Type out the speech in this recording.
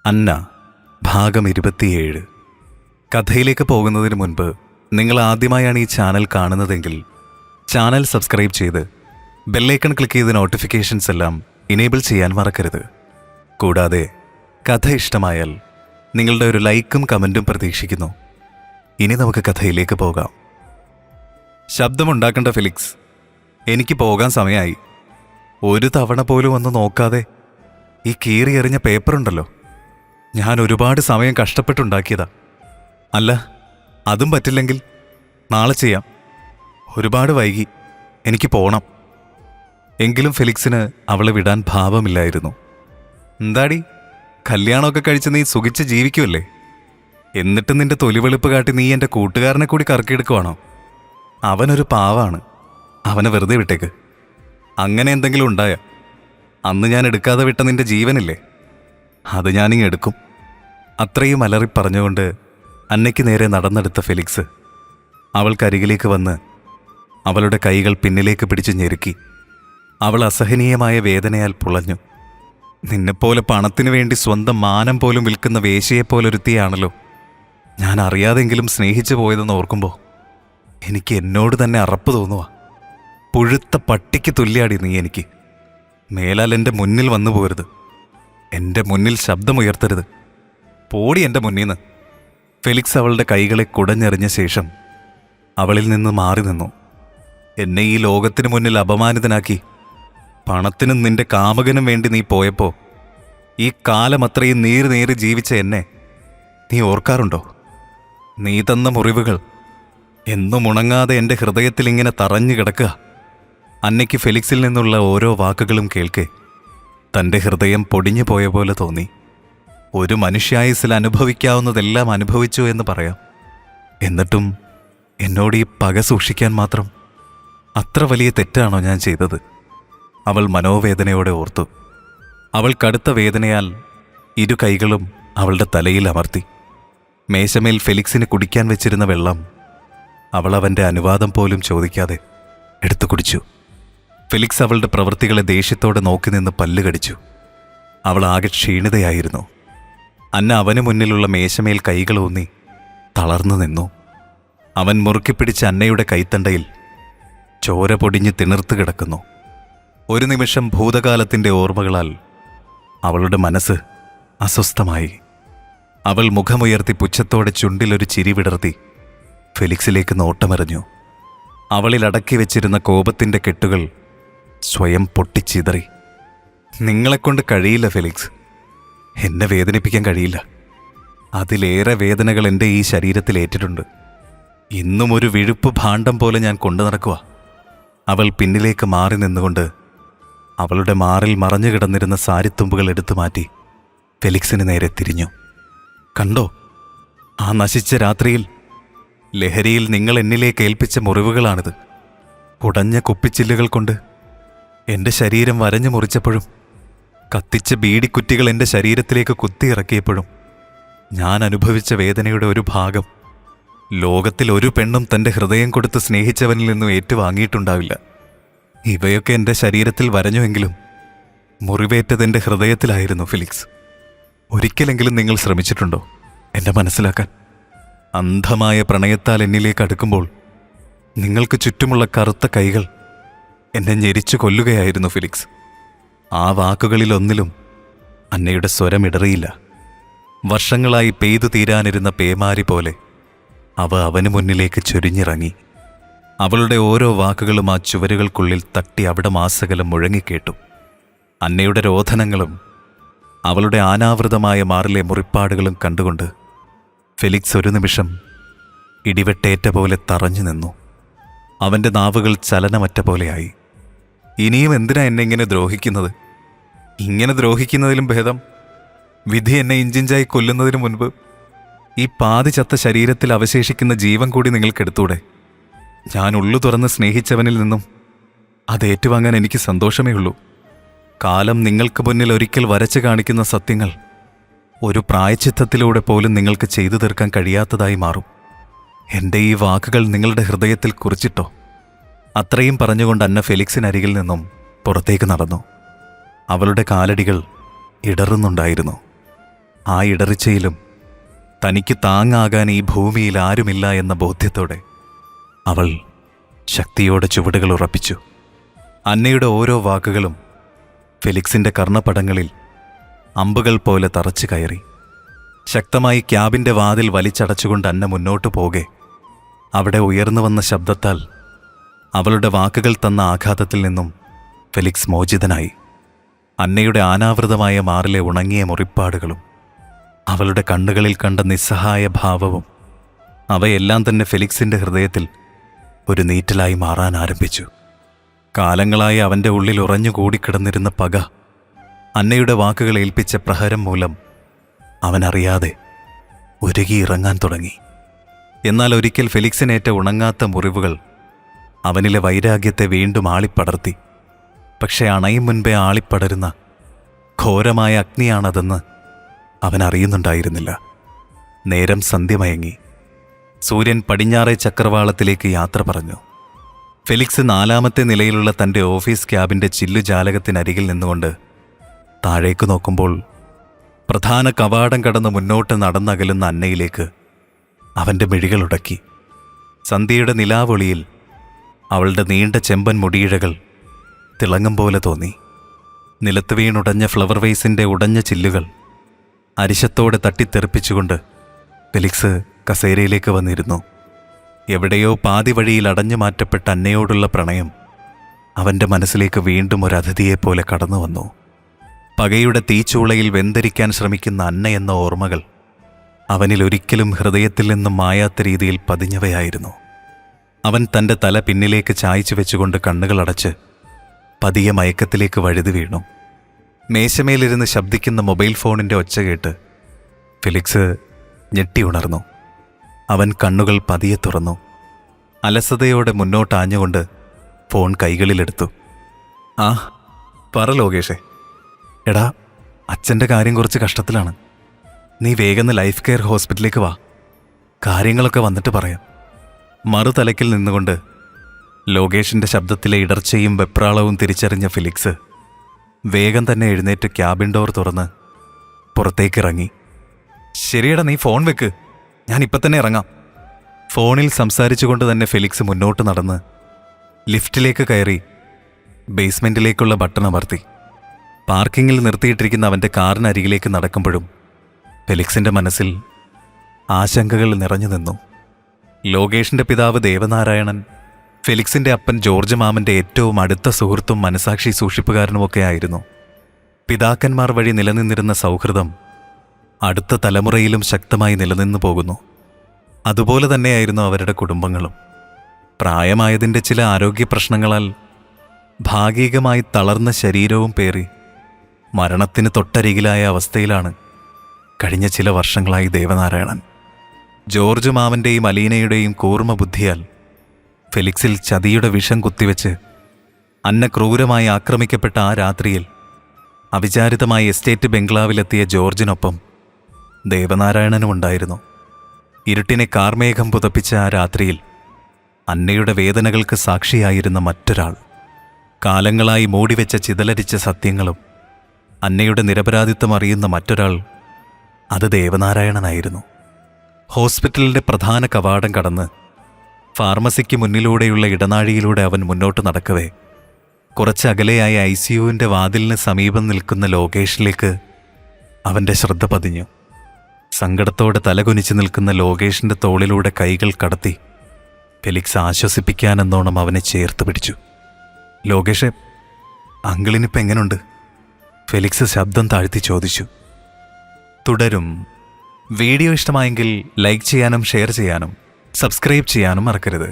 അന്ന ഭാഗം 27. കഥയിലേക്ക് പോകുന്നതിന് മുൻപ് നിങ്ങൾ ആദ്യമായാണ് ഈ ചാനൽ കാണുന്നതെങ്കിൽ ചാനൽ സബ്സ്ക്രൈബ് ചെയ്ത് ബെല്ലൈക്കൺ ക്ലിക്ക് ചെയ്ത് നോട്ടിഫിക്കേഷൻസ് എല്ലാം ഇനേബിൾ ചെയ്യാൻ മറക്കരുത്. കൂടാതെ കഥ ഇഷ്ടമായാൽ നിങ്ങളുടെ ഒരു ലൈക്കും കമൻറ്റും പ്രതീക്ഷിക്കുന്നു. ഇനി നമുക്ക് കഥയിലേക്ക് പോകാം. ശബ്ദമുണ്ടാക്കേണ്ട ഫെലിക്സ്, എനിക്ക് പോകാൻ സമയമായി. ഒരു തവണ പോലും ഒന്ന് നോക്കാതെ ഈ കീറി എറിഞ്ഞ പേപ്പറുണ്ടല്ലോ, ഞാൻ ഒരുപാട് സമയം കഷ്ടപ്പെട്ടുണ്ടാക്കിയതാ. അല്ല, അതും പറ്റില്ലെങ്കിൽ നാളെ ചെയ്യാം. ഒരുപാട് വൈകി, എനിക്ക് പോണം. എങ്കിലും ഫെലിക്സിന് അവളെ വിടാൻ ഭാവമില്ലായിരുന്നു. എന്താടി, കല്യാണമൊക്കെ കഴിച്ച് നീ സുഖിച്ച് ജീവിക്കുമല്ലേ? എന്നിട്ട് നിന്റെ തൊലിവെളുപ്പ് കാട്ടി നീ എൻ്റെ കൂട്ടുകാരനെ കൂടി കറക്കിയെടുക്കുവാണോ? അവനൊരു പാവാണ്, അവനെ വെറുതെ വിട്ടേക്ക്. അങ്ങനെ എന്തെങ്കിലും ഉണ്ടായ അന്ന് ഞാൻ എടുക്കാതെ വിട്ട നിന്റെ ജീവനില്ലേ, അത് ഞാനിങ്ങ് എടുക്കും. അത്രയും അലറി പറഞ്ഞുകൊണ്ട് അന്നയ്ക്ക് നേരെ നടന്നെടുത്ത ഫെലിക്സ് അവൾക്കരികിലേക്ക് വന്ന് അവളുടെ കൈകൾ പിന്നിലേക്ക് പിടിച്ചു ഞെരുക്കി. അവൾ അസഹനീയമായ വേദനയാൽ പുളഞ്ഞു. നിന്നെപ്പോലെ പണത്തിനു വേണ്ടി സ്വന്തം മാനം പോലും വിൽക്കുന്ന വേശ്യയെപ്പോലൊരുത്തിയാണല്ലോ ഞാൻ അറിയാതെങ്കിലും സ്നേഹിച്ചു പോയതെന്ന് ഓർക്കുമ്പോൾ എനിക്ക് എന്നോട് തന്നെ അറപ്പ് തോന്നുക. പുഴുത്ത പട്ടിക്ക് തുല്യാടി നീ എനിക്ക്. മേലാൽ എൻ്റെ മുന്നിൽ വന്നു പോരുത്, എൻ്റെ മുന്നിൽ ശബ്ദമുയർത്തരുത്. പോടി എൻ്റെ മുന്നീന്ന്. ഫെലിക്സ് അവളുടെ കൈകളെ കുടഞ്ഞെറിഞ്ഞ ശേഷം അവളിൽ നിന്ന് മാറി നിന്നു. എന്നെ ഈ ലോകത്തിന് മുന്നിൽ അപമാനിതനാക്കി പണത്തിനും നിന്റെ കാമകനും വേണ്ടി നീ പോയപ്പോൾ ഈ കാലം അത്രയും നേരി ജീവിച്ച എന്നെ നീ ഓർക്കാറുണ്ടോ? നീ തന്ന മുറിവുകൾ എന്നും ഉണങ്ങാതെ എൻ്റെ ഹൃദയത്തിൽ ഇങ്ങനെ തറഞ്ഞു കിടക്കുക. അന്നയ്ക്ക് ഫെലിക്സിൽ നിന്നുള്ള ഓരോ വാക്കുകളും കേൾക്കെ തൻ്റെ ഹൃദയം പൊടിഞ്ഞു പോയ പോലെ തോന്നി. ഒരു മനുഷ്യായുസ്സിൽ അനുഭവിക്കാവുന്നതെല്ലാം അനുഭവിച്ചു എന്ന് പറയാം. എന്നിട്ടും എന്നോട് ഈ പക സൂക്ഷിക്കാൻ മാത്രം അത്ര വലിയ തെറ്റാണോ ഞാൻ ചെയ്തത്? അവൾ മനോവേദനയോടെ ഓർത്തു. അവൾ കടുത്ത വേദനയാൽ ഇരു കൈകളും അവളുടെ തലയിൽ അമർത്തി. മേശമേൽ ഫെലിക്സിന് കുടിക്കാൻ വെച്ചിരുന്ന വെള്ളം അവൾ അവൻ്റെ അനുവാദം പോലും ചോദിക്കാതെ എടുത്തു കുടിച്ചു. ഫെലിക്സ് അവളുടെ പ്രവൃത്തികളെ ദേഷ്യത്തോടെ നോക്കി നിന്ന് പല്ല് കടിച്ചു. അവൾ ആകെ ക്ഷീണിതയായിരുന്നു. അന്ന അവന് മുന്നിലുള്ള മേശമേൽ കൈകളൂന്നി തളർന്നു നിന്നു. അവൻ മുറുക്കിപ്പിടിച്ച അന്നയുടെ കൈത്തണ്ടയിൽ ചോര പൊടിഞ്ഞ് തിണിർത്ത് കിടക്കുന്നു. ഒരു നിമിഷം ഭൂതകാലത്തിൻ്റെ ഓർമ്മകളാൽ അവളുടെ മനസ്സ് അസ്വസ്ഥമായി. അവൾ മുഖമുയർത്തി പുച്ഛത്തോടെ ചുണ്ടിലൊരു ചിരി വിടർത്തി ഫെലിക്സിലേക്ക് നോട്ടമെറിഞ്ഞു. അവളിൽ അടക്കി വെച്ചിരുന്ന കോപത്തിൻ്റെ കെട്ടുകൾ സ്വയം പൊട്ടിച്ചിതറി. നിങ്ങളെക്കൊണ്ട് കഴിയില്ല ഫെലിക്സ്, എന്നെ വേദനിപ്പിക്കാൻ കഴിയില്ല. അതിലേറെ വേദനകൾ എൻ്റെ ഈ ശരീരത്തിൽ ഏറ്റിട്ടുണ്ട്. ഇന്നും ഒരു വിഴുപ്പ് ഭാണ്ഡം പോലെ ഞാൻ കൊണ്ടു നടക്കുക. അവൾ പിന്നിലേക്ക് മാറി നിന്നുകൊണ്ട് അവളുടെ മാറിൽ മറഞ്ഞു കിടന്നിരുന്ന സാരിത്തുമ്പുകൾ എടുത്തു മാറ്റി ഫെലിക്സിന് നേരെ തിരിഞ്ഞു. കണ്ടോ, ആ നശിച്ച രാത്രിയിൽ ലഹരിയിൽ നിങ്ങൾ എന്നിലേക്ക് ഏൽപ്പിച്ച മുറിവുകളാണിത്. ഉടഞ്ഞ കുപ്പിച്ചില്ലുകൾ കൊണ്ട് എൻ്റെ ശരീരം വരഞ്ഞു മുറിച്ചപ്പോഴും കത്തിച്ച ബീഡിക്കുറ്റികൾ എൻ്റെ ശരീരത്തിലേക്ക് കുത്തിയിറക്കിയപ്പോഴും ഞാൻ അനുഭവിച്ച വേദനയുടെ ഒരു ഭാഗം ലോകത്തിൽ ഒരു പെണ്ണും തൻ്റെ ഹൃദയം കൊടുത്ത് സ്നേഹിച്ചവനിൽ നിന്നും ഏറ്റുവാങ്ങിയിട്ടുണ്ടാവില്ല. ഇവയൊക്കെ എൻ്റെ ശരീരത്തിൽ വരഞ്ഞുവെങ്കിലും മുറിവേറ്റതെൻ്റെ ഹൃദയത്തിലായിരുന്നു ഫെലിക്സ്. ഒരിക്കലെങ്കിലും നിങ്ങൾ ശ്രമിച്ചിട്ടുണ്ടോ എന്നെ മനസ്സിലാക്കാൻ? അന്ധമായ പ്രണയത്താൽ എന്നിലേക്ക് അടുക്കുമ്പോൾ നിങ്ങൾക്ക് ചുറ്റുമുള്ള കറുത്ത കൈകൾ എന്നെ ഞെരിച്ചു കൊല്ലുകയായിരുന്നു ഫെലിക്സ്. ആ വാക്കുകളിലൊന്നിലും അന്നയുടെ സ്വരമിടറിയില്ല. വർഷങ്ങളായി പെയ്തു തീരാനിരുന്ന പേമാരി പോലെ അവ അവന് മുന്നിലേക്ക് ചൊരിഞ്ഞിറങ്ങി. അവളുടെ ഓരോ വാക്കുകളും ആ ചുവരുകൾക്കുള്ളിൽ തട്ടി അവിടെ മാസകലം മുഴങ്ങിക്കേട്ടു. അന്നയുടെ രോധനങ്ങളും അവളുടെ അനാവൃതമായ മാറിലെ മുറിപ്പാടുകളും കണ്ടുകൊണ്ട് ഫെലിക്സ് ഒരു നിമിഷം ഇടിവെട്ടേറ്റ പോലെ തറഞ്ഞു നിന്നു. അവൻ്റെ നാവുകൾ ചലനമറ്റ പോലെയായി. ഇനിയും എന്തിനാ എന്നെ ഇങ്ങനെ ദ്രോഹിക്കുന്നത്? ഇങ്ങനെ ദ്രോഹിക്കുന്നതിലും ഭേദം വിധി എന്നെ ഇഞ്ചിഞ്ചായി കൊല്ലുന്നതിനു മുൻപ് ഈ പാതി ചത്ത ശരീരത്തിൽ അവശേഷിക്കുന്ന ജീവൻ കൂടി നിങ്ങൾക്കെടുത്തൂടെ? ഞാൻ ഉള്ളു തുറന്ന് സ്നേഹിച്ചവനിൽ നിന്നും അത് ഏറ്റുവാങ്ങാൻ എനിക്ക് സന്തോഷമേ ഉള്ളൂ. കാലം നിങ്ങൾക്ക് മുന്നിൽ ഒരിക്കൽ വരച്ചു കാണിക്കുന്ന സത്യങ്ങൾ ഒരു പ്രായശ്ചിത്തത്തിലൂടെ പോലും നിങ്ങൾക്ക് ചെയ്തു തീർക്കാൻ കഴിയാത്തതായി മാറും. എൻ്റെ ഈ വാക്കുകൾ നിങ്ങളുടെ ഹൃദയത്തിൽ കുറിച്ചിട്ടോ? അത്രയും പറഞ്ഞുകൊണ്ട് അന്ന ഫെലിക്സിനരികിൽ നിന്നും പുറത്തേക്ക് നടന്നു. അവളുടെ കാലടികൾ ഇടറുന്നുണ്ടായിരുന്നു. ആ ഇടറിച്ചയിലും തനിക്ക് താങ്ങാകാൻ ഈ ഭൂമിയിൽ ആരുമില്ല എന്ന ബോധ്യത്തോടെ അവൾ ശക്തിയോടെ ചുവടുകൾ ഉറപ്പിച്ചു. അന്നയുടെ ഓരോ വാക്കുകളും ഫെലിക്സിന്റെ കർണപടങ്ങളിൽ അമ്പുകൾ പോലെ തറച്ചു കയറി. ശക്തമായി ക്യാബിന്റെ വാതിൽ വലിച്ചടച്ചുകൊണ്ട് അന്ന മുന്നോട്ടു പോകെ അവിടെ ഉയർന്നു വന്ന ശബ്ദത്താൽ അവളുടെ വാക്കുകൾ തന്ന ആഘാതത്തിൽ നിന്നും ഫെലിക്സ് മോചിതനായി. അന്നയുടെ ആനാവൃതമായ മാറിലെ ഉണങ്ങിയ മുറിപ്പാടുകളും അവളുടെ കണ്ണുകളിൽ കണ്ട നിസ്സഹായ ഭാവവും അവയെല്ലാം തന്നെ ഫെലിക്സിന്റെ ഹൃദയത്തിൽ ഒരു നീറ്റലായി മാറാൻ ആരംഭിച്ചു. കാലങ്ങളായി അവൻ്റെ ഉള്ളിൽ ഉറഞ്ഞുകൂടിക്കിടന്നിരുന്ന പക അന്നയുടെ വാക്കുകൾ ഏൽപ്പിച്ച പ്രഹരം മൂലം അവനറിയാതെ ഉരുകിയിറങ്ങാൻ തുടങ്ങി. എന്നാൽ ഒരിക്കൽ ഫെലിക്സിനേറ്റ ഉണങ്ങാത്ത മുറിവുകൾ അവനിലെ വൈരാഗ്യത്തെ വീണ്ടും ആളിപ്പടർത്തി. പക്ഷെ അണയും മുൻപേ ആളിപ്പടരുന്ന ഘോരമായ അഗ്നിയാണതെന്ന് അവൻ അറിയുന്നുണ്ടായിരുന്നില്ല. നേരം സന്ധ്യമയങ്ങി. സൂര്യൻ പടിഞ്ഞാറേ ചക്രവാളത്തിലേക്ക് യാത്ര പറഞ്ഞു. ഫെലിക്സ് 4ാമത്തെ നിലയിലുള്ള തൻ്റെ ഓഫീസ് ക്യാബിൻ്റെ ചില്ലുജാലകത്തിനരികിൽ നിന്നുകൊണ്ട് താഴേക്ക് നോക്കുമ്പോൾ പ്രധാന കവാടം കടന്ന് മുന്നോട്ട് നടന്നകലുന്ന അന്നയിലേക്ക് അവൻ്റെ മിഴികളുടക്കി. സന്ധ്യയുടെ നിലാവൊളിയിൽ അവളുടെ നീണ്ട ചെമ്പൻ മുടിയിഴകൾ തിളങ്ങും പോലെ തോന്നി. നിലത്ത് വീണുടഞ്ഞ ഫ്ലവർ വേസിൻ്റെ ഉടഞ്ഞ ചില്ലുകൾ അരിശത്തോടെ തട്ടിത്തെറിപ്പിച്ചുകൊണ്ട് ഫെലിക്സ് കസേരയിലേക്ക് വന്നിരുന്നു. എവിടെയോ പാതി വഴിയിൽ അടഞ്ഞു മാറ്റപ്പെട്ട അന്നയോടുള്ള പ്രണയം അവൻ്റെ മനസ്സിലേക്ക് വീണ്ടും ഒരു അതിഥിയെപ്പോലെ കടന്നു വന്നു. പകയുടെ തീച്ചൂളയിൽ വെന്തരിക്കാൻ ശ്രമിക്കുന്ന അന്ന എന്ന ഓർമ്മകൾ അവനിൽ ഒരിക്കലും ഹൃദയത്തിൽ നിന്നും മായാത്ത രീതിയിൽ പതിഞ്ഞവയായിരുന്നു. അവൻ തൻ്റെ തല പിന്നിലേക്ക് ചായ്ച്ചു വെച്ചുകൊണ്ട് കണ്ണുകളടച്ച് പതിയെ മയക്കത്തിലേക്ക് വഴുതി വീണു. മേശമേലിരുന്ന് ശബ്ദിക്കുന്ന മൊബൈൽ ഫോണിൻ്റെ ഒച്ച കേട്ട് ഫെലിക്സ് ഞെട്ടി ഉണർന്നു. അവൻ കണ്ണുകൾ പതിയെ തുറന്നു. അലസതയോടെ മുന്നോട്ടാഞ്ഞുകൊണ്ട് ഫോൺ കൈകളിലെടുത്തു. ആ പറ ലോകേഷേ. എടാ, അച്ഛൻ്റെ കാര്യം കുറച്ച് കഷ്ടത്തിലാണ്. നീ വേഗം ലൈഫ് കെയർ ഹോസ്പിറ്റലിലേക്ക് വാ. കാര്യങ്ങളൊക്കെ വന്നിട്ട് പറയാം. മറുതലയ്ക്കിൽ നിന്നുകൊണ്ട് ലോകേഷിൻ്റെ ശബ്ദത്തിലെ ഇടർച്ചയും വെപ്രാളവും തിരിച്ചറിഞ്ഞ ഫെലിക്സ് വേഗം തന്നെ എഴുന്നേറ്റ് ക്യാബിൻ ഡോർ തുറന്ന് പുറത്തേക്കിറങ്ങി. ശരിയടാ, നീ ഫോൺ വെക്ക്, ഞാനിപ്പം തന്നെ ഇറങ്ങാം. ഫോണിൽ സംസാരിച്ചുകൊണ്ട് തന്നെ ഫെലിക്സ് മുന്നോട്ട് നടന്ന് ലിഫ്റ്റിലേക്ക് കയറി ബേസ്മെൻറ്റിലേക്കുള്ള ബട്ടൺ അമർത്തി. പാർക്കിങ്ങിൽ നിർത്തിയിട്ടിരിക്കുന്ന അവൻ്റെ കാറിനരികിലേക്ക് നടക്കുമ്പോഴും ഫെലിക്സിൻ്റെ മനസ്സിൽ ആശങ്കകൾ നിറഞ്ഞു നിന്നു. ലോകേഷിൻ്റെ പിതാവ് ദേവനാരായണൻ ഫെലിക്സിൻ്റെ അപ്പൻ ജോർജ് മാമൻ്റെ ഏറ്റവും അടുത്ത സുഹൃത്തും മനസാക്ഷി സൂക്ഷിപ്പുകാരനുമൊക്കെ ആയിരുന്നു. പിതാക്കന്മാർ വഴി നിലനിന്നിരുന്ന സൗഹൃദം അടുത്ത തലമുറയിലും ശക്തമായി നിലനിന്നു പോകുന്നു. അതുപോലെ തന്നെയായിരുന്നു അവരുടെ കുടുംബങ്ങളും. പ്രായമായതിൻ്റെ ചില ആരോഗ്യ പ്രശ്നങ്ങളാൽ ഭാഗികമായി തളർന്ന ശരീരവും പേറി മരണത്തിന് തൊട്ടരികിലായ അവസ്ഥയിലാണ് കഴിഞ്ഞ ചില വർഷങ്ങളായി ദേവനാരായണൻ. ജോർജ് മാമൻ്റെയും അലീനയുടെയും കൂർമ്മ ബുദ്ധിയാൽ ഫെലിക്സിൽ ചതിയുടെ വിഷം കുത്തിവെച്ച് അന്ന ക്രൂരമായി ആക്രമിക്കപ്പെട്ട ആ രാത്രിയിൽ അവിചാരിതമായി എസ്റ്റേറ്റ് ബംഗ്ലാവിലെത്തിയ ജോർജിനൊപ്പം ദേവനാരായണനും ഉണ്ടായിരുന്നു. ഇരുട്ടിനെ കാർമേഘം പുതപ്പിച്ച ആ രാത്രിയിൽ അന്നയുടെ വേദനകൾക്ക് സാക്ഷിയായിരുന്ന മറ്റൊരാൾ, കാലങ്ങളായി മൂടിവെച്ച ചിതലരിച്ച സത്യങ്ങളും അന്നയുടെ നിരപരാധിത്വം അറിയുന്ന മറ്റൊരാൾ, അത് ദേവനാരായണനായിരുന്നു. ഹോസ്പിറ്റലിൻ്റെ പ്രധാന കവാടം കടന്ന് ഫാർമസിക്ക് മുന്നിലൂടെയുള്ള ഇടനാഴിയിലൂടെ അവൻ മുന്നോട്ട് നടക്കവേ കുറച്ച് അകലെയായ ICUവിൻ്റെ വാതിലിന് സമീപം നിൽക്കുന്ന ലോകേഷിലേക്ക് അവൻ്റെ ശ്രദ്ധ പതിഞ്ഞു. സങ്കടത്തോടെ തലകുനിച്ച് നിൽക്കുന്ന ലോകേഷിൻ്റെ തോളിലൂടെ കൈകൾ കടത്തി ഫെലിക്സ് ആശ്വസിപ്പിക്കാനെന്നോണം അവനെ ചേർത്ത് പിടിച്ചു. ലോകേഷെ, അങ്കിളിനിപ്പോൾ എങ്ങനെയുണ്ട്? ഫെലിക്സ് ശബ്ദം താഴ്ത്തി ചോദിച്ചു. തുടരും. വീഡിയോ ഇഷ്ടമായെങ്കിൽ ലൈക്ക് ചെയ്യാനും ഷെയർ ചെയ്യാനും സബ്സ്ക്രൈബ് ചെയ്യാനും മറക്കരുത്.